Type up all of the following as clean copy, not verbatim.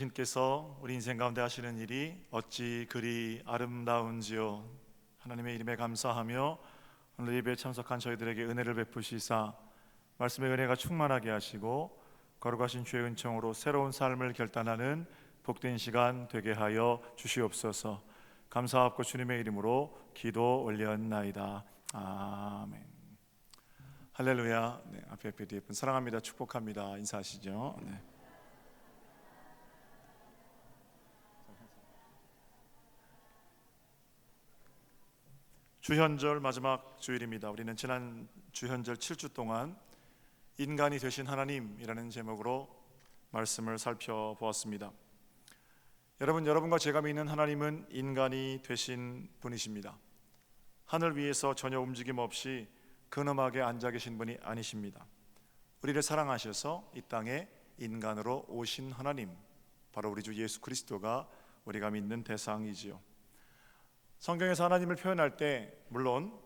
주님께서 우리 인생 가운데 하시는 일이 어찌 그리 아름다운지요. 하나님의 이름에 감사하며 오늘 예배에 참석한 저희들에게 은혜를 베푸시사 말씀의 은혜가 충만하게 하시고 거룩하신 주의 은총으로 새로운 삶을 결단하는 복된 시간 되게 하여 주시옵소서. 감사하고 주님의 이름으로 기도 올렸나이다. 아멘. 할렐루야. 네, 앞에 예쁜 사랑합니다. 축복합니다. 인사하시죠. 네. 주현절 마지막 주일입니다. 우리는 지난 주현절 7주 동안 인간이 되신 하나님이라는 제목으로 말씀을 살펴보았습니다. 여러분과 제가 믿는 하나님은 인간이 되신 분이십니다. 하늘 위에서 전혀 움직임 없이 근엄하게 앉아 계신 분이 아니십니다. 우리를 사랑하셔서 이 땅에 인간으로 오신 하나님, 바로 우리 주 예수 그리스도가 우리가 믿는 대상이지요. 성경에서 하나님을 표현할 때 물론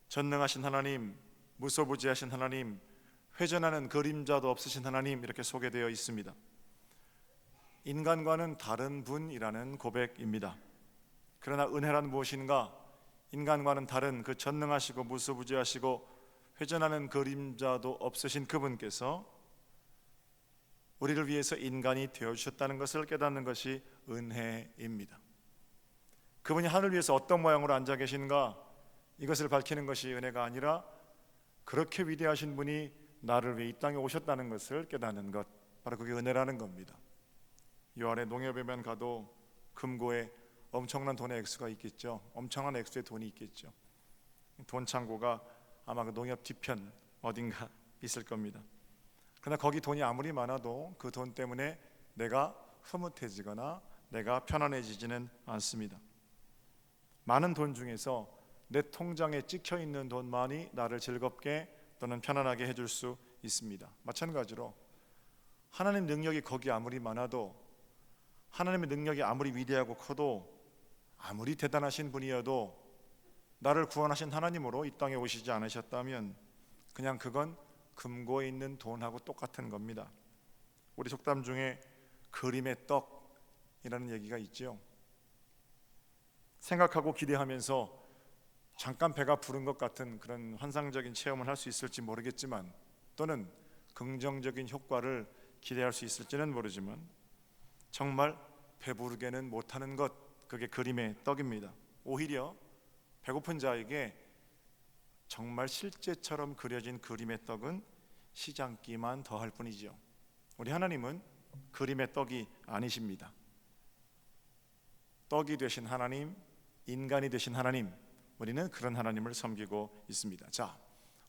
전능하신 하나님, 무소부지하신 하나님, 회전하는 그림자도 없으신 하나님 이렇게 소개되어 있습니다. 인간과는 다른 분이라는 고백입니다. 그러나 은혜란 무엇인가? 인간과는 다른 그 전능하시고 무소부지하시고 회전하는 그림자도 없으신 그분께서 우리를 위해서 인간이 되어주셨다는 것을 깨닫는 것이 은혜입니다. 그분이 하늘 위에서 어떤 모양으로 앉아 계신가, 이것을 밝히는 것이 은혜가 아니라 그렇게 위대하신 분이 나를 위해 이 땅에 오셨다는 것을 깨닫는 것, 바로 그게 은혜라는 겁니다. 이 안에 농협에만 가도 금고에 엄청난 돈의 액수가 있겠죠. 엄청난 액수의 돈이 있겠죠. 돈 창고가 아마 그 농협 뒤편 어딘가 있을 겁니다. 그러나 거기 돈이 아무리 많아도 그 돈 때문에 내가 흐뭇해지거나 내가 편안해지지는 않습니다. 많은 돈 중에서 내 통장에 찍혀 있는 돈만이 나를 즐겁게 또는 편안하게 해줄 수 있습니다. 마찬가지로 하나님 능력이 거기 아무리 많아도, 하나님의 능력이 아무리 위대하고 커도, 아무리 대단하신 분이어도 나를 구원하신 하나님으로 이 땅에 오시지 않으셨다면 그냥 그건 금고에 있는 돈하고 똑같은 겁니다. 우리 속담 중에 그림의 떡이라는 얘기가 있죠. 생각하고 기대하면서 잠깐 배가 부른 것 같은 그런 환상적인 체험을 할 수 있을지 모르겠지만, 또는 긍정적인 효과를 기대할 수 있을지는 모르지만 정말 배부르게는 못하는 것, 그게 그림의 떡입니다. 오히려 배고픈 자에게 정말 실제처럼 그려진 그림의 떡은 시장기만 더할 뿐이죠. 우리 하나님은 그림의 떡이 아니십니다. 떡이 되신 하나님, 인간이 되신 하나님, 우리는 그런 하나님을 섬기고 있습니다. 자,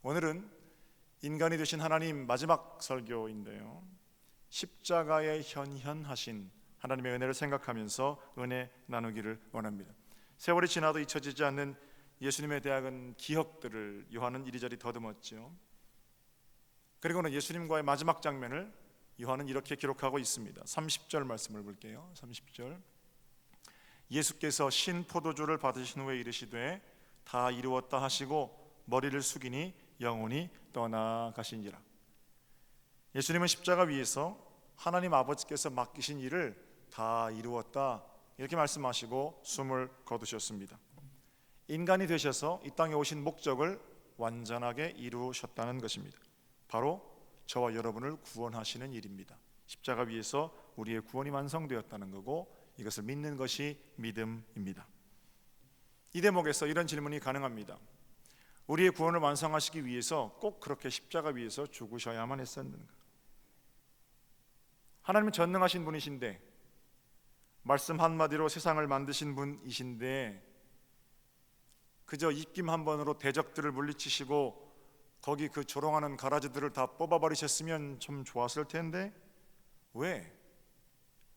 오늘은 인간이 되신 하나님 마지막 설교인데요, 십자가에 현현하신 하나님의 은혜를 생각하면서 은혜 나누기를 원합니다. 세월이 지나도 잊혀지지 않는 예수님에 대한 기억들을 요한은 이리저리 더듬었죠. 그리고는 예수님과의 마지막 장면을 요한은 이렇게 기록하고 있습니다. 30절 말씀을 볼게요. 30절. 예수께서 신 포도주를 받으신 후에 이르시되 다 이루었다 하시고 머리를 숙이니 영혼이 떠나가시니라. 예수님은 십자가 위에서 하나님 아버지께서 맡기신 일을 다 이루었다 이렇게 말씀하시고 숨을 거두셨습니다. 인간이 되셔서 이 땅에 오신 목적을 완전하게 이루셨다는 것입니다. 바로 저와 여러분을 구원하시는 일입니다. 십자가 위에서 우리의 구원이 완성되었다는 거고, 이것을 믿는 것이 믿음입니다. 이 대목에서 이런 질문이 가능합니다. 우리의 구원을 완성하시기 위해서 꼭 그렇게 십자가 위에서 죽으셔야만 했었는가? 하나님은 전능하신 분이신데, 말씀 한마디로 세상을 만드신 분이신데, 그저 입김 한 번으로 대적들을 물리치시고 거기 그 조롱하는 가라지들을 다 뽑아버리셨으면 좀 좋았을 텐데, 왜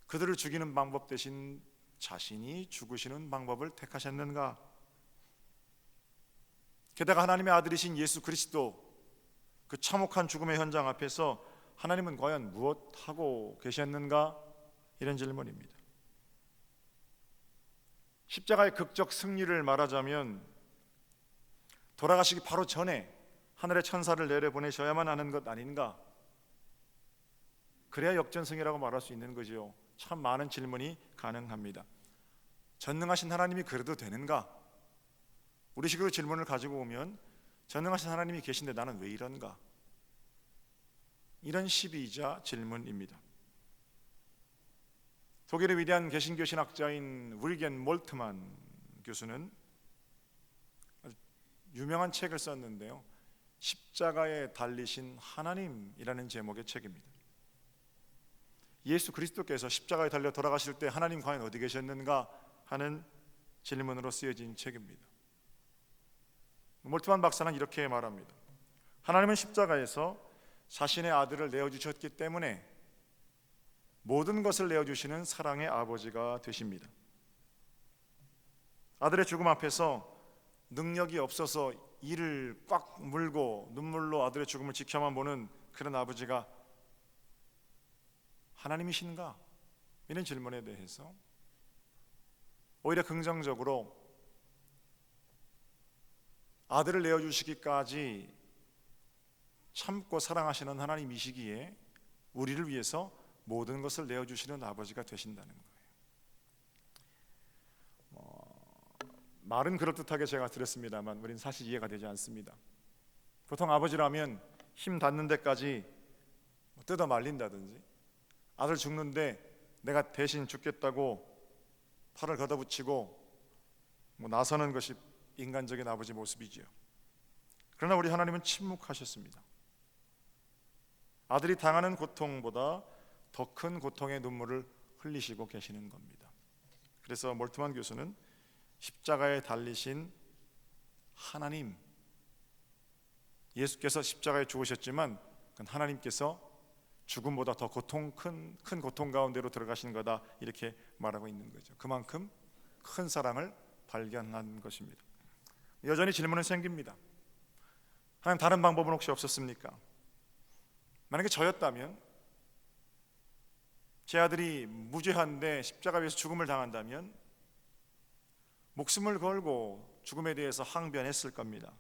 그들을 죽이는 방법 대신 자신이 죽으시는 방법을 택하셨는가? 게다가 하나님의 아들이신 예수 그리스도, 그 참혹한 죽음의 현장 앞에서 하나님은 과연 무엇하고 계셨는가? 이런 질문입니다. 십자가의 극적 승리를 말하자면 돌아가시기 바로 전에 하늘의 천사를 내려보내셔야만 하는 것 아닌가? 그래야 역전승이라고 말할 수 있는 거죠. 참 많은 질문이 가능합니다. 전능하신 하나님이 그래도 되는가? 우리 식으로 질문을 가지고 오면 전능하신 하나님이 계신데 나는 왜 이런가? 이런 시비이자 질문입니다. 독일의 위대한 개신교 신학자인 윌겐 몰트만 교수는 아주 유명한 책을 썼는데요, 십자가에 달리신 하나님이라는 제목의 책입니다. 예수 그리스도께서 십자가에 달려 돌아가실 때 하나님 과연 어디 계셨는가 하는 질문으로 쓰여진 책입니다. 몰트만 박사는 이렇게 말합니다. 하나님은 십자가에서 자신의 아들을 내어주셨기 때문에 모든 것을 내어주시는 사랑의 아버지가 되십니다. 아들의 죽음 앞에서 능력이 없어서 이를 꽉 물고 눈물로 아들의 죽음을 지켜만 보는 그런 아버지가 하나님이신가? 이런 질문에 대해서 오히려 긍정적으로 아들을 내어주시기까지 참고 사랑하시는 하나님이시기에 우리를 위해서 모든 것을 내어주시는 아버지가 되신다는 거예요. 말은 그럴듯하게 제가 들었습니다만 우리는 사실 이해가 되지 않습니다. 보통 아버지라면 힘 닿는 데까지 뜯어 말린다든지, 아들 죽는데 내가 대신 죽겠다고 팔을 걷어붙이고 나서는 것이 인간적인 아버지 모습이지요. 그러나 우리 하나님은 침묵하셨습니다. 아들이 당하는 고통보다 더 큰 고통의 눈물을 흘리시고 계시는 겁니다. 그래서 몰트만 교수는 십자가에 달리신 하나님, 예수께서 십자가에 죽으셨지만 하나님께서 죽음보다 더 큰 고통 가운데로 들어가신 거다, 이렇게 말하고 있는 거죠. 그만큼 큰 사랑을 발견한 것입니다. 여전히 질문은 생깁니다. 하나님, 다른 방법은 혹시 없었습니까? 만약에 저였다면, 제 아들이 무죄한데 십자가 위에서 죽음을 당한다면 목숨을 걸고 죽음에 대해서 항변했을 겁니다.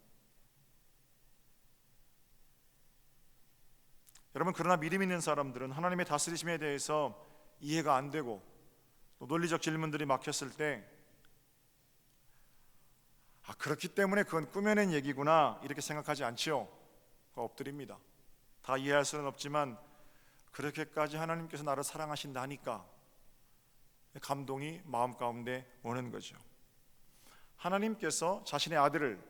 여러분, 그러나 믿음 있는 사람들은 하나님의 다스리심에 대해서 이해가 안 되고 또 논리적 질문들이 막혔을 때 그렇기 때문에 그건 꾸며낸 얘기구나, 이렇게 생각하지 않지요. 엎드립니다. 다 이해할 수는 없지만 그렇게까지 하나님께서 나를 사랑하신다니까 감동이 마음 가운데 오는 거죠. 하나님께서 자신의 아들을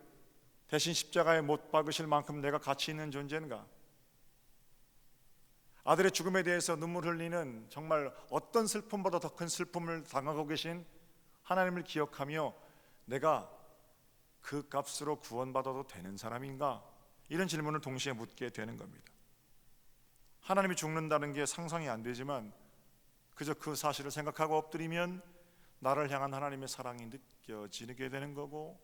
대신 십자가에 못 박으실 만큼 내가 가치 있는 존재인가? 아들의 죽음에 대해서 눈물 흘리는 정말 어떤 슬픔보다 더 큰 슬픔을 당하고 계신 하나님을 기억하며 내가 그 값으로 구원받아도 되는 사람인가? 이런 질문을 동시에 묻게 되는 겁니다. 하나님이 죽는다는 게 상상이 안 되지만 그저 그 사실을 생각하고 엎드리면 나를 향한 하나님의 사랑이 느껴지게 되는 거고,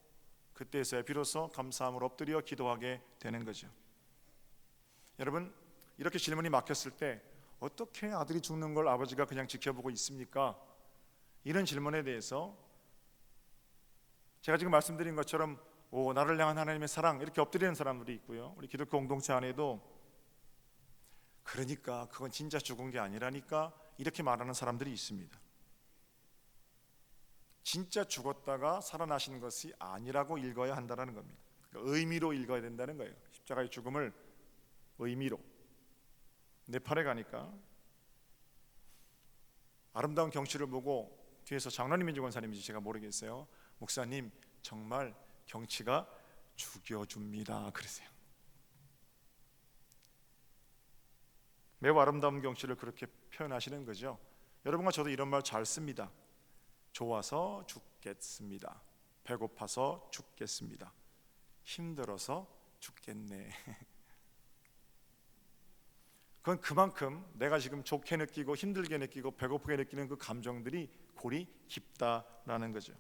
그때서야 비로소 감사함으로 엎드려 기도하게 되는 거죠. 여러분, 이렇게 질문이 막혔을 때 어떻게 아들이 죽는 걸 아버지가 그냥 지켜보고 있습니까? 이런 질문에 대해서 제가 지금 말씀드린 것처럼 나를 향한 하나님의 사랑, 이렇게 엎드리는 사람들이 있고요, 우리 기독교 공동체 안에도 그러니까 그건 진짜 죽은 게 아니라니까, 이렇게 말하는 사람들이 있습니다. 진짜 죽었다가 살아나신 것이 아니라고 읽어야 한다는 겁니다. 그러니까 의미로 읽어야 된다는 거예요. 십자가의 죽음을 의미로. 네팔에 가니까 아름다운 경치를 보고 뒤에서 장로님인지 권사님인지 제가 모르겠어요. 목사님, 정말 경치가 죽여줍니다, 그러세요. 매우 아름다운 경치를 그렇게 표현하시는 거죠. 여러분과 저도 이런 말 잘 씁니다. 좋아서 죽겠습니다. 배고파서 죽겠습니다. 힘들어서 죽겠네. 그건 그만큼 내가 지금 좋게 느끼고 힘들게 느끼고 배고프게 느끼는 그 감정들이 골이 깊다라는 거죠.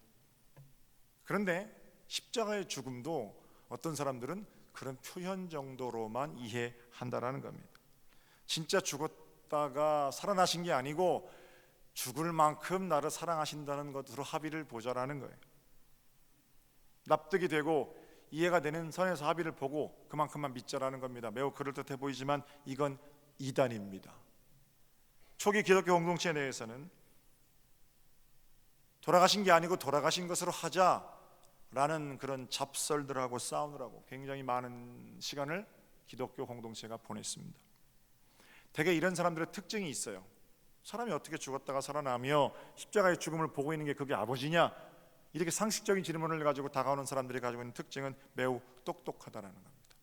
그런데 십자가의 죽음도 어떤 사람들은 그런 표현 정도로만 이해한다라는 겁니다. 진짜 죽었다가 살아나신 게 아니고 죽을 만큼 나를 사랑하신다는 것으로 합의를 보자라는 거예요. 납득이 되고 이해가 되는 선에서 합의를 보고 그만큼만 믿자라는 겁니다. 매우 그럴듯해 보이지만 이건 이단입니다. 초기 기독교 공동체 내에서는 돌아가신 게 아니고 돌아가신 것으로 하자라는 그런 잡설들하고 싸우느라고 굉장히 많은 시간을 기독교 공동체가 보냈습니다. 대개 이런 사람들의 특징이 있어요. 사람이 어떻게 죽었다가 살아나며 십자가의 죽음을 보고 있는 게 그게 아버지냐? 이렇게 상식적인 질문을 가지고 다가오는 사람들이 가지고 있는 특징은 매우 똑똑하다라는 겁니다.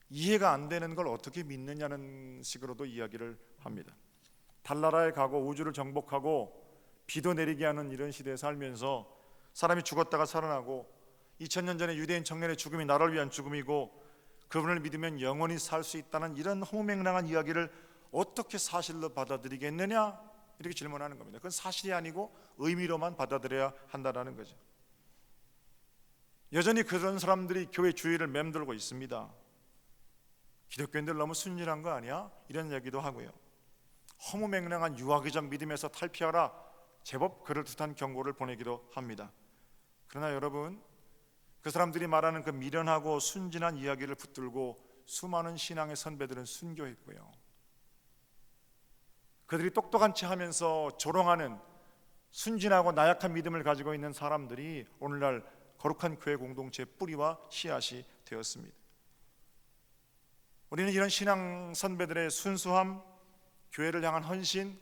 이해가 안 되는 걸 어떻게 믿느냐는 식으로도 이야기를 합니다. 달나라에 가고 우주를 정복하고 비도 내리게 하는 이런 시대에 살면서 사람이 죽었다가 살아나고 2000년 전에 유대인 청년의 죽음이 나를 위한 죽음이고 그분을 믿으면 영원히 살 수 있다는 이런 허무맹랑한 이야기를 어떻게 사실로 받아들이겠느냐? 이렇게 질문하는 겁니다. 그건 사실이 아니고 의미로만 받아들여야 한다는 거죠. 여전히 그런 사람들이 교회 주위를 맴돌고 있습니다. 기독교인들 너무 순진한 거 아니야? 이런 얘기도 하고요. 허무맹랑한 유아기적 믿음에서 탈피하라, 제법 그럴듯한 경고를 보내기도 합니다. 그러나 여러분, 그 사람들이 말하는 그 미련하고 순진한 이야기를 붙들고 수많은 신앙의 선배들은 순교했고요. 그들이 똑똑한 체 하면서 조롱하는 순진하고 나약한 믿음을 가지고 있는 사람들이 오늘날 거룩한 교회 공동체의 뿌리와 씨앗이 되었습니다. 우리는 이런 신앙 선배들의 순수함, 교회를 향한 헌신,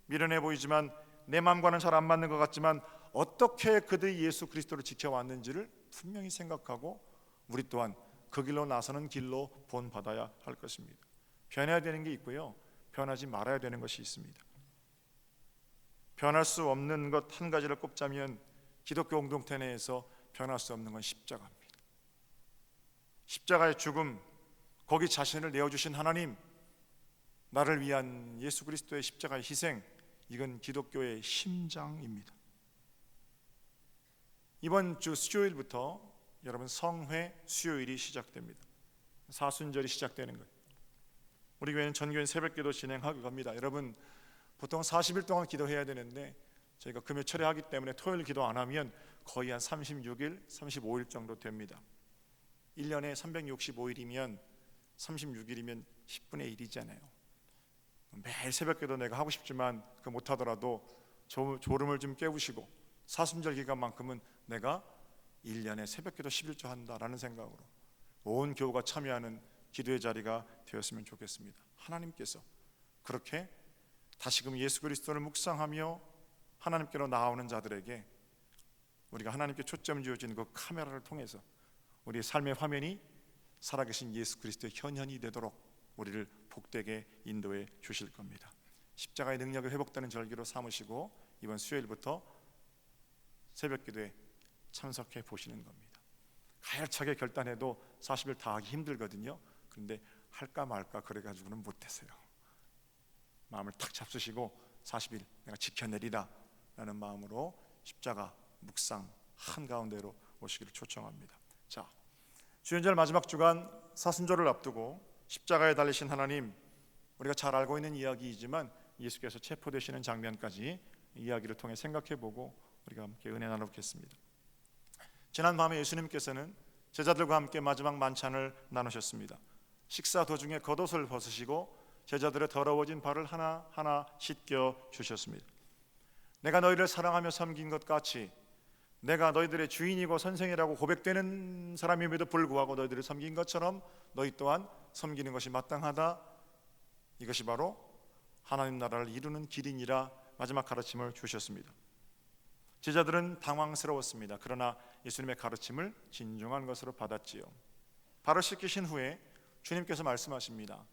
미련해 보이지만 내 마음과는 잘 안 맞는 것 같지만 어떻게 그들이 예수 그리스도를 지켜왔는지를 분명히 생각하고 우리 또한 그 길로 나서는 길로 본받아야 할 것입니다. 변해야 되는 게 있고요, 변하지 말아야 되는 것이 있습니다. 변할 수 없는 것 한 가지를 꼽자면 기독교 공동체 내에서 변할 수 없는 건 십자가입니다. 십자가의 죽음, 거기 자신을 내어주신 하나님, 나를 위한 예수 그리스도의 십자가의 희생, 이건 기독교의 심장입니다. 이번 주 수요일부터 여러분 성회 수요일이 시작됩니다. 사순절이 시작되는 거예요. 우리 교회는 전교인 새벽기도 진행하고 갑니다. 여러분, 보통 40일 동안 기도해야 되는데 저희가 금요 철회하기 때문에 토요일 기도 안 하면 거의 한 36일, 35일 정도 됩니다. 1년에 365일이면 36일이면 10분의 1이잖아요. 매일 새벽기도 내가 하고 싶지만 그 못하더라도 졸음을 좀 깨우시고 사순절 기간만큼은 내가 1년에 새벽기도 11조 한다라는 생각으로 온 교우가 참여하는 기도의 자리가 되었으면 좋겠습니다. 하나님께서 그렇게 다시금 예수 그리스도를 묵상하며 하나님께로 나아오는 자들에게 우리가 하나님께 초점 지어진 그 카메라를 통해서 우리의 삶의 화면이 살아계신 예수 그리스도의 현현이 되도록 우리를 복되게 인도해 주실 겁니다. 십자가의 능력이 회복되는 절기로 삼으시고 이번 수요일부터 새벽기도에 참석해 보시는 겁니다. 가열차게 결단해도 40일 다 하기 힘들거든요. 그런데 할까 말까 그래가지고는 못했어요. 마음을 탁 잡수시고 40일 내가 지켜내리라 라는 마음으로 십자가 묵상 한가운데로 오시기를 초청합니다. 자, 주연절 마지막 주간 사순절을 앞두고 십자가에 달리신 하나님, 우리가 잘 알고 있는 이야기이지만 예수께서 체포되시는 장면까지 이야기를 통해 생각해보고 우리가 함께 은혜 나누겠습니다. 지난 밤에 예수님께서는 제자들과 함께 마지막 만찬을 나누셨습니다. 식사 도중에 겉옷을 벗으시고 제자들의 더러워진 발을 하나하나 씻겨 주셨습니다. 내가 너희를 사랑하며 섬긴 것 같이 내가 너희들의 주인이고 선생이라고 고백되는 사람임에도 불구하고 너희들을 섬긴 것처럼 너희 또한 섬기는 것이 마땅하다. 이것이 바로 하나님 나라를 이루는 길이니라 마지막 가르침을 주셨습니다. 제자들은 당황스러웠습니다. 그러나 예수님의 가르침을 진중한 것으로 받았지요. 발을 씻기신 후에 주님께서 말씀하십니다.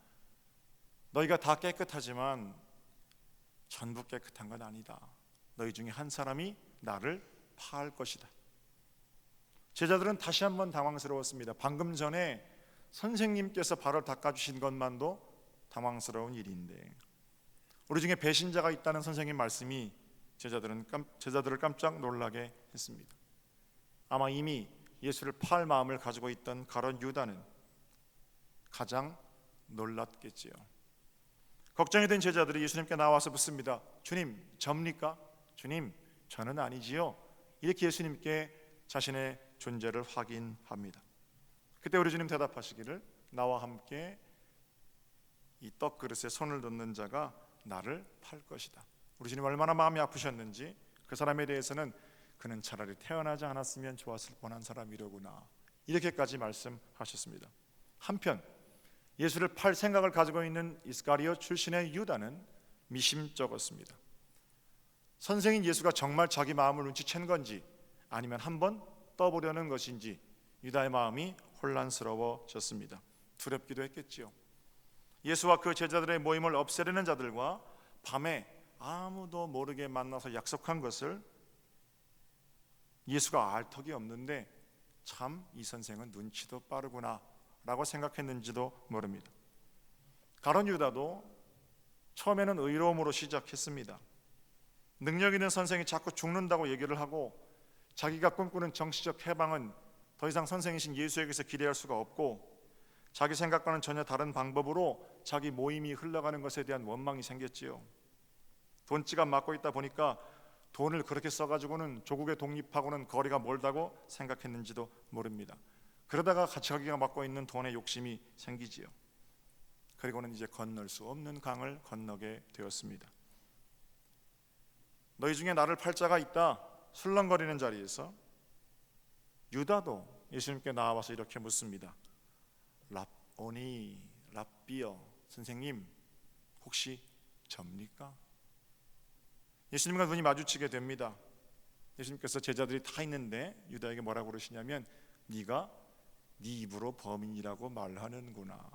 너희가 다 깨끗하지만 전부 깨끗한 건 아니다. 너희 중에 한 사람이 나를 파할 것이다. 제자들은 다시 한번 당황스러웠습니다. 방금 전에 선생님께서 발을 닦아주신 것만도 당황스러운 일인데 우리 중에 배신자가 있다는 선생님 말씀이 제자들을 깜짝 놀라게 했습니다. 아마 이미 예수를 팔 마음을 가지고 있던 가룟 유다는 가장 놀랐겠지요. 걱정이 된 제자들이 예수님께 나와서 묻습니다. 주님, 접니까? 주님, 저는 아니지요. 이렇게 예수님께 자신의 존재를 확인합니다. 그때 우리 주님 대답하시기를 나와 함께 이 떡그릇에 손을 넣는 자가 나를 팔 것이다. 우리 주님 얼마나 마음이 아프셨는지 그 사람에 대해서는 그는 차라리 태어나지 않았으면 좋았을 뻔한 사람이로구나, 이렇게까지 말씀하셨습니다. 한편 예수를 팔 생각을 가지고 있는 이스카리오 출신의 유다는 미심쩍었습니다. 선생인 예수가 정말 자기 마음을 눈치챈 건지 아니면 한번 떠보려는 것인지 유다의 마음이 혼란스러워졌습니다. 두렵기도 했겠지요. 예수와 그 제자들의 모임을 없애려는 자들과 밤에 아무도 모르게 만나서 약속한 것을 예수가 알 턱이 없는데 참 이 선생은 눈치도 빠르구나 라고 생각했는지도 모릅니다. 가룟 유다도 처음에는 의로움으로 시작했습니다. 능력 있는 선생이 자꾸 죽는다고 얘기를 하고 자기가 꿈꾸는 정치적 해방은 더 이상 선생이신 예수에게서 기대할 수가 없고 자기 생각과는 전혀 다른 방법으로 자기 모임이 흘러가는 것에 대한 원망이 생겼지요. 돈지갑 맞고 있다 보니까 돈을 그렇게 써가지고는 조국에 독립하고는 거리가 멀다고 생각했는지도 모릅니다. 그러다가 자기가 맡고 있는 돈에 욕심이 생기지요. 그리고는 이제 건널 수 없는 강을 건너게 되었습니다. 너희 중에 나를 팔 자가 있다 술렁거리는 자리에서 유다도 예수님께 나와서 이렇게 묻습니다. 랍오니, 랍비여, 선생님 혹시 접니까? 예수님과 눈이 마주치게 됩니다. 예수님께서 제자들이 다 있는데 유다에게 뭐라고 그러시냐면 네가 네 입으로 범인이라고 말하는구나.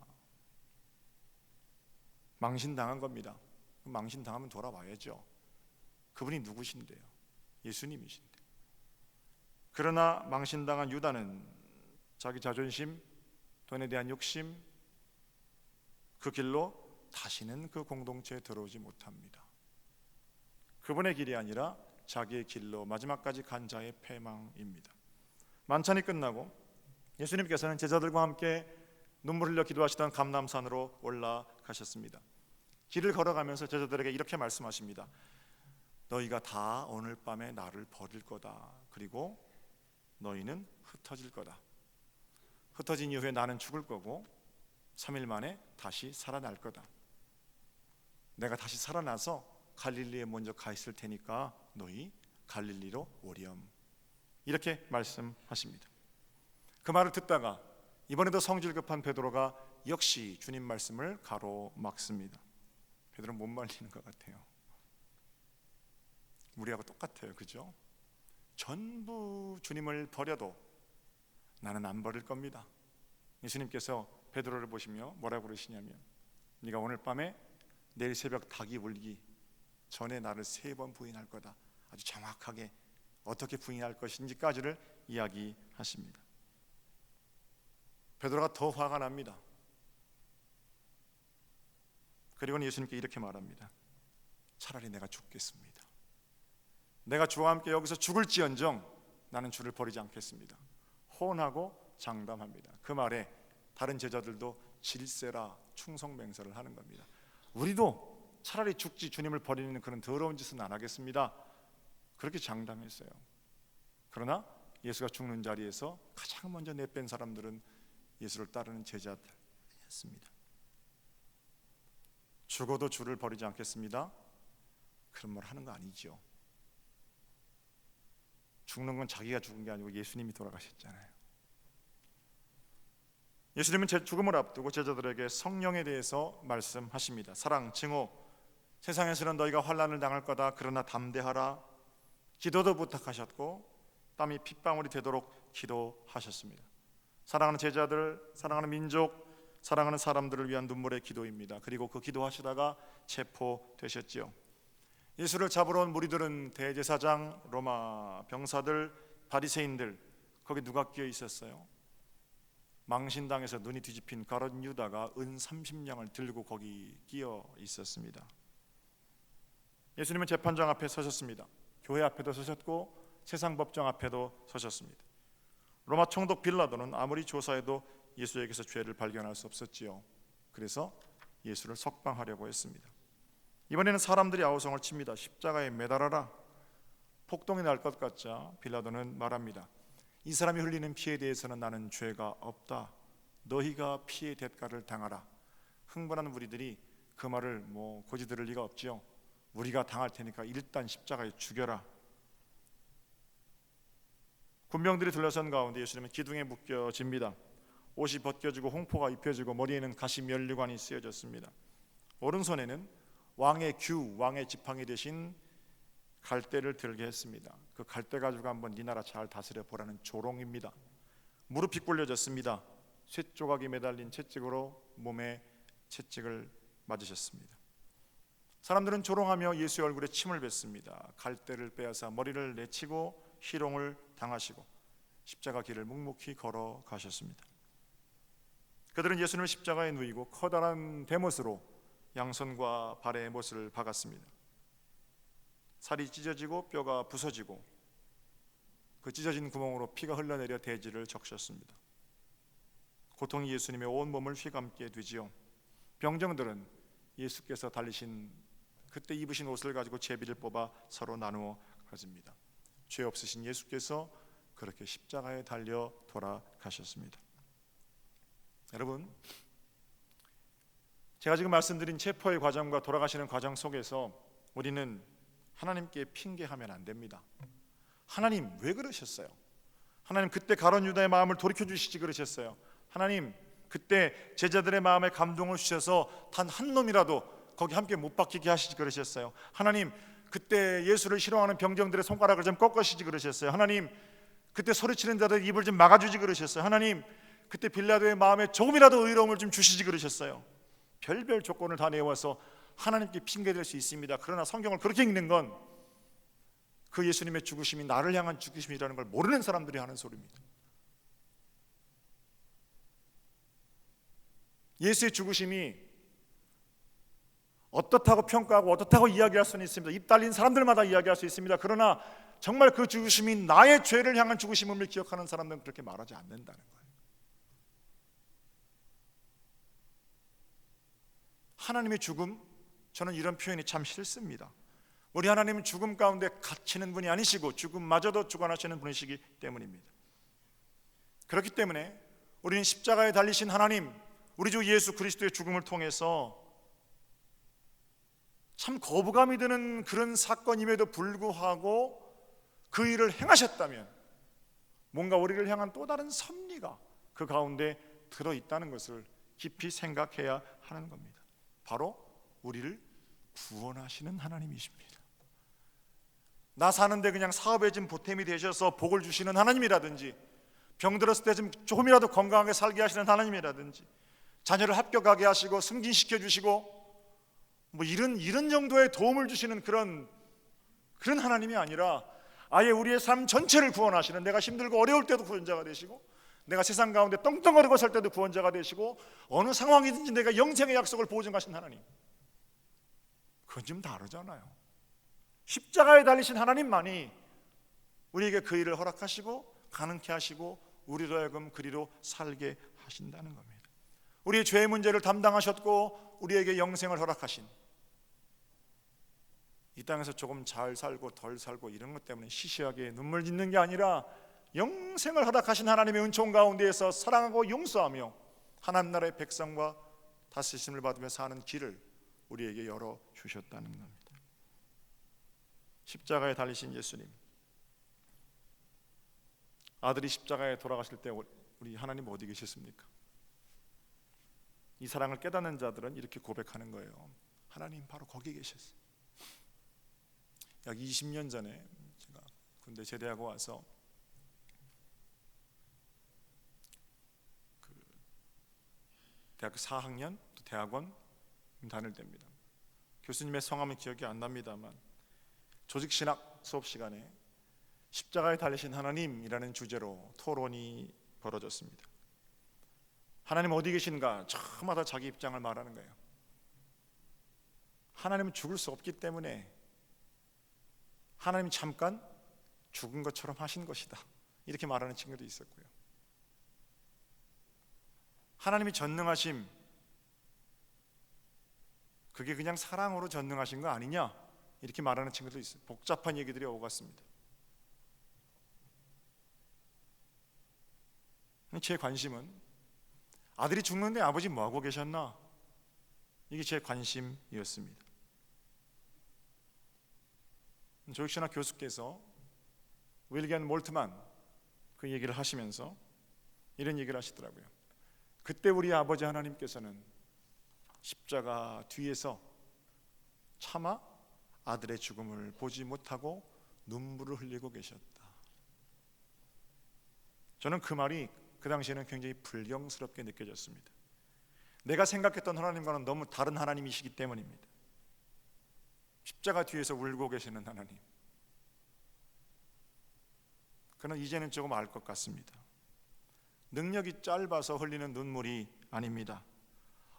망신당한 겁니다. 망신당하면 돌아와야죠. 그분이 누구신데요? 예수님이신데. 그러나 망신당한 유다는 자기 자존심, 돈에 대한 욕심, 그 길로 다시는 그 공동체에 들어오지 못합니다. 그분의 길이 아니라 자기의 길로 마지막까지 간 자의 패망입니다. 만찬이 끝나고 예수님께서는 제자들과 함께 눈물 흘려 기도하시던 감람산으로 올라가셨습니다. 길을 걸어가면서 제자들에게 이렇게 말씀하십니다. 너희가 다 오늘 밤에 나를 버릴 거다. 그리고 너희는 흩어질 거다. 흩어진 이후에 나는 죽을 거고 3일 만에 다시 살아날 거다. 내가 다시 살아나서 갈릴리에 먼저 가 있을 테니까 너희 갈릴리로 오렴. 이렇게 말씀하십니다. 그 말을 듣다가 이번에도 성질 급한 베드로가 역시 주님 말씀을 가로막습니다. 베드로는 못 말리는 것 같아요. 우리하고 똑같아요. 그죠? 전부 주님을 버려도 나는 안 버릴 겁니다. 예수님께서 베드로를 보시며 뭐라고 그러시냐면 네가 오늘 밤에 내일 새벽 닭이 울기 전에 나를 3번 부인할 거다. 아주 정확하게 어떻게 부인할 것인지까지를 이야기하십니다. 베드로가 더 화가 납니다. 그리고는 예수님께 이렇게 말합니다. 차라리 내가 죽겠습니다. 내가 주와 함께 여기서 죽을지언정 나는 주를 버리지 않겠습니다. 호언하고 장담합니다. 그 말에 다른 제자들도 질세라 충성맹세를 하는 겁니다. 우리도 차라리 죽지 주님을 버리는 그런 더러운 짓은 안 하겠습니다. 그렇게 장담했어요. 그러나 예수가 죽는 자리에서 가장 먼저 내뺀 사람들은 예수를 따르는 제자들이었습니다. 죽어도 주를 버리지 않겠습니다. 그런 말 하는 거 아니죠. 죽는 건 자기가 죽은 게 아니고 예수님이 돌아가셨잖아요. 예수님은 제 죽음을 앞두고 제자들에게 성령에 대해서 말씀하십니다. 사랑, 증오, 세상에서는 너희가 환난을 당할 거다. 그러나 담대하라. 기도도 부탁하셨고 땀이 핏방울이 되도록 기도하셨습니다. 사랑하는 제자들, 사랑하는 민족, 사랑하는 사람들을 위한 눈물의 기도입니다. 그리고 그 기도하시다가 체포되셨지요. 예수를 잡으러 온 무리들은 대제사장, 로마 병사들, 바리새인들, 거기 누가 끼어 있었어요? 망신당해서 눈이 뒤집힌 가룟 유다가 은 30냥을 들고 거기 끼어 있었습니다. 예수님은 재판장 앞에 서셨습니다. 교회 앞에도 서셨고 세상 법정 앞에도 서셨습니다. 로마 총독 빌라도는 아무리 조사해도 예수에게서 죄를 발견할 수 없었지요. 그래서 예수를 석방하려고 했습니다. 이번에는 사람들이 아우성을 칩니다. 십자가에 매달아라. 폭동이 날 것 같자 빌라도는 말합니다. 이 사람이 흘리는 피에 대해서는 나는 죄가 없다. 너희가 피의 대가를 당하라. 흥분한 무리들이 그 말을 고지 들을 리가 없지요. 우리가 당할 테니까 일단 십자가에 죽여라. 군병들이 둘러선 가운데 예수님은 기둥에 묶여집니다. 옷이 벗겨지고 홍포가 입혀지고 머리에는 가시 면류관이 쓰여졌습니다. 오른손에는 왕의 규, 왕의 지팡이 대신 갈대를 들게 했습니다. 그 갈대 가지고 한번 네 나라 잘 다스려 보라는 조롱입니다. 무릎이 꿇려졌습니다. 쇠조각이 매달린 채찍으로 몸에 채찍을 맞으셨습니다. 사람들은 조롱하며 예수의 얼굴에 침을 뱉습니다. 갈대를 빼앗아 머리를 내치고 희롱을 당하시고 십자가 길을 묵묵히 걸어가셨습니다. 그들은 예수님을 십자가에 누이고 커다란 대못으로 양손과 발에 못을 박았습니다. 살이 찢어지고 뼈가 부서지고 그 찢어진 구멍으로 피가 흘러내려 대지를 적셨습니다. 고통이 예수님의 온 몸을 휘감게 되지요. 병정들은 예수께서 달리신 그때 입으신 옷을 가지고 제비를 뽑아 서로 나누어 가집니다. 죄 없으신 예수께서 그렇게 십자가에 달려 돌아가셨습니다. 여러분, 제가 지금 말씀드린 체포의 과정과 돌아가시는 과정 속에서 우리는 하나님께 핑계하면 안 됩니다. 하나님 왜 그러셨어요? 하나님 그때 가룟 유다의 마음을 돌이켜 주시지 그러셨어요. 하나님 그때 제자들의 마음에 감동을 주셔서 단 한 놈이라도 거기 함께 못 박히게 하시지 그러셨어요. 하나님 그때 예수를 싫어하는 병정들의 손가락을 좀 꺾으시지 그러셨어요. 하나님 그때 소리치는 자들 입을 좀 막아주지 그러셨어요. 하나님 그때 빌라도의 마음에 조금이라도 의로움을 좀 주시지 그러셨어요. 별별 조건을 다 내어와서 하나님께 핑계댈 수 있습니다. 그러나 성경을 그렇게 읽는 건 그 예수님의 죽으심이 나를 향한 죽으심이라는 걸 모르는 사람들이 하는 소리입니다. 예수의 죽으심이 어떻다고 평가하고 어떻다고 이야기할 수는 있습니다. 입 달린 사람들마다 이야기할 수 있습니다. 그러나 정말 그 죽으심이 나의 죄를 향한 죽으심을 기억하는 사람들은 그렇게 말하지 않는다는 거예요. 하나님의 죽음, 저는 이런 표현이 참 싫습니다. 우리 하나님은 죽음 가운데 갇히는 분이 아니시고 죽음마저도 주관하시는 분이시기 때문입니다. 그렇기 때문에 우리는 십자가에 달리신 하나님, 우리 주 예수 그리스도의 죽음을 통해서 참 거부감이 드는 그런 사건임에도 불구하고 그 일을 행하셨다면 뭔가 우리를 향한 또 다른 섭리가 그 가운데 들어있다는 것을 깊이 생각해야 하는 겁니다. 바로 우리를 구원하시는 하나님이십니다. 나 사는데 그냥 사업에 좀 보탬이 되셔서 복을 주시는 하나님이라든지, 병들었을 때 좀 조금이라도 건강하게 살게 하시는 하나님이라든지, 자녀를 합격하게 하시고 승진시켜 주시고 이런 정도의 도움을 주시는 그런 하나님이 아니라 아예 우리의 삶 전체를 구원하시는, 내가 힘들고 어려울 때도 구원자가 되시고, 내가 세상 가운데 떵떵거리고 살 때도 구원자가 되시고, 어느 상황이든지 내가 영생의 약속을 보증하신 하나님, 그건 좀 다르잖아요. 십자가에 달리신 하나님만이 우리에게 그 일을 허락하시고 가능케 하시고 우리로 하여금 그리로 살게 하신다는 겁니다. 우리의 죄의 문제를 담당하셨고 우리에게 영생을 허락하신, 이 땅에서 조금 잘 살고 덜 살고 이런 것 때문에 시시하게 눈물 짓는 게 아니라 영생을 허락하신 하나님의 은총 가운데에서 사랑하고 용서하며 하나님 나라의 백성과 다스리심을 받으며 사는 길을 우리에게 열어주셨다는 겁니다. 십자가에 달리신 예수님, 아들이 십자가에 돌아가실 때 우리 하나님 어디 계셨습니까? 이 사랑을 깨닫는 자들은 이렇게 고백하는 거예요. 하나님 바로 거기 계셨어요. 약 20년 전에 제가 군대 제대하고 와서 대학교 4학년 대학원 다닐 때입니다. 교수님의 성함은 기억이 안 납니다만 조직신학 수업 시간에 십자가에 달리신 하나님이라는 주제로 토론이 벌어졌습니다. 하나님 어디 계신가? 저마다 자기 입장을 말하는 거예요. 하나님은 죽을 수 없기 때문에 하나님이 잠깐 죽은 것처럼 하신 것이다, 이렇게 말하는 친구도 있었고요. 하나님이 전능하심, 그게 그냥 사랑으로 전능하신 거 아니냐, 이렇게 말하는 친구도 있어요. 복잡한 얘기들이 오갔습니다. 제 관심은 아들이 죽는데 아버지 뭐하고 계셨나? 이게 제 관심이었습니다. 조익신학 교수께서 윌겐 몰트만 그 얘기를 하시면서 이런 얘기를 하시더라고요. 그때 우리 아버지 하나님께서는 십자가 뒤에서 차마 아들의 죽음을 보지 못하고 눈물을 흘리고 계셨다. 저는 그 말이 그 당시에는 굉장히 불경스럽게 느껴졌습니다. 내가 생각했던 하나님과는 너무 다른 하나님이시기 때문입니다. 십자가 뒤에서 울고 계시는 하나님, 그는 이제는 조금 알 것 같습니다. 능력이 짧아서 흘리는 눈물이 아닙니다.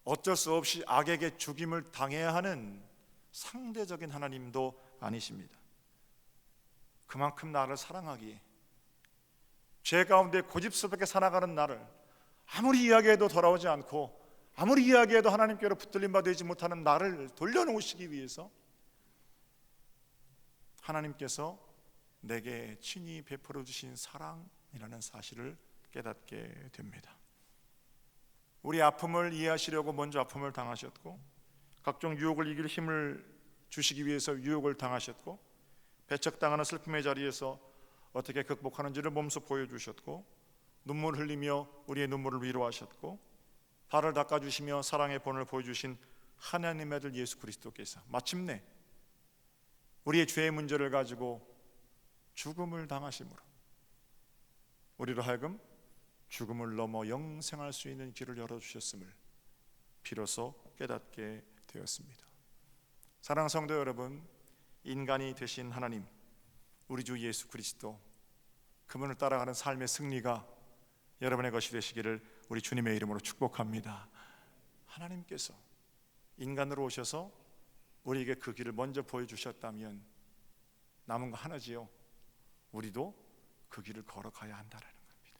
어쩔 수 없이 악에게 죽임을 당해야 하는 상대적인 하나님도 아니십니다. 그만큼 나를 사랑하기에, 죄 가운데 고집스럽게 살아가는 나를 아무리 이야기해도 돌아오지 않고 아무리 이야기해도 하나님께로 붙들림 바 되지 못하는 나를 돌려놓으시기 위해서 하나님께서 내게 친히 베풀어 주신 사랑이라는 사실을 깨닫게 됩니다. 우리 아픔을 이해하시려고 먼저 아픔을 당하셨고, 각종 유혹을 이길 힘을 주시기 위해서 유혹을 당하셨고, 배척당하는 슬픔의 자리에서 어떻게 극복하는지를 몸소 보여주셨고, 눈물 흘리며 우리의 눈물을 위로하셨고, 발을 닦아주시며 사랑의 본을 보여주신 하나님의 아들 예수 그리스도께서 마침내 우리의 죄의 문제를 가지고 죽음을 당하심으로 우리로 하여금 죽음을 넘어 영생할 수 있는 길을 열어주셨음을 비로소 깨닫게 되었습니다. 사랑하는 성도 여러분, 인간이 되신 하나님, 우리 주 예수 그리스도, 그분을 따라가는 삶의 승리가 여러분의 것이 되시기를 우리 주님의 이름으로 축복합니다. 하나님께서 인간으로 오셔서 우리에게 그 길을 먼저 보여주셨다면 남은 거 하나지요. 우리도 그 길을 걸어가야 한다는 겁니다.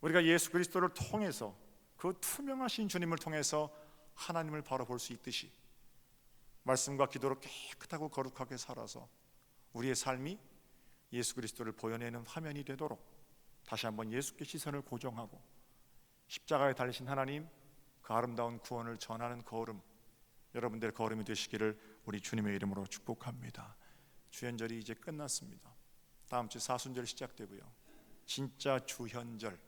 우리가 예수 그리스도를 통해서, 그 투명하신 주님을 통해서 하나님을 바라볼 수 있듯이 말씀과 기도로 깨끗하고 거룩하게 살아서 우리의 삶이 예수 그리스도를 보여내는 화면이 되도록 다시 한번 예수께 시선을 고정하고 십자가에 달리신 하나님, 그 아름다운 구원을 전하는 걸음, 여러분들의 걸음이 되시기를 우리 주님의 이름으로 축복합니다. 주현절이 이제 끝났습니다. 다음 주 사순절 시작되고요. 진짜 주현절,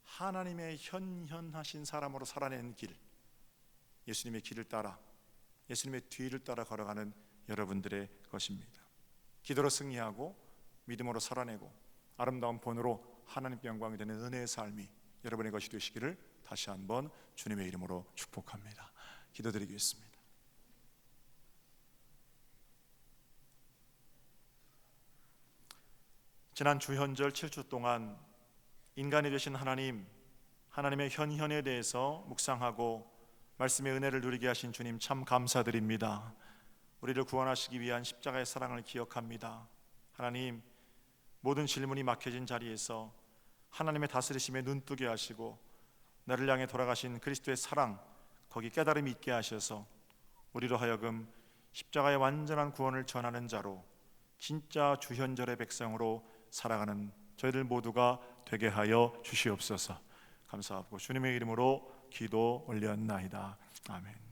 하나님의 현현하신 사람으로 살아내는 길, 예수님의 길을 따라, 예수님의 뒤를 따라 걸어가는 여러분들의 것입니다. 기도로 승리하고 믿음으로 살아내고 아름다운 본으로 하나님께 영광이 되는 은혜의 삶이 여러분의 것이 되시기를 다시 한번 주님의 이름으로 축복합니다. 기도드리겠습니다. 지난 주현절 7주 동안 인간이 되신 하나님, 하나님의 현현에 대해서 묵상하고 말씀의 은혜를 누리게 하신 주님 참 감사드립니다. 우리를 구원하시기 위한 십자가의 사랑을 기억합니다. 하나님, 모든 질문이 막혀진 자리에서 하나님의 다스리심에 눈뜨게 하시고 나를 향해 돌아가신 그리스도의 사랑, 거기 깨달음이 있게 하셔서 우리로 하여금 십자가의 완전한 구원을 전하는 자로 진짜 주현절의 백성으로 살아가는 저희들 모두가 되게 하여 주시옵소서. 감사하고 주님의 이름으로 기도 올렸나이다. 아멘.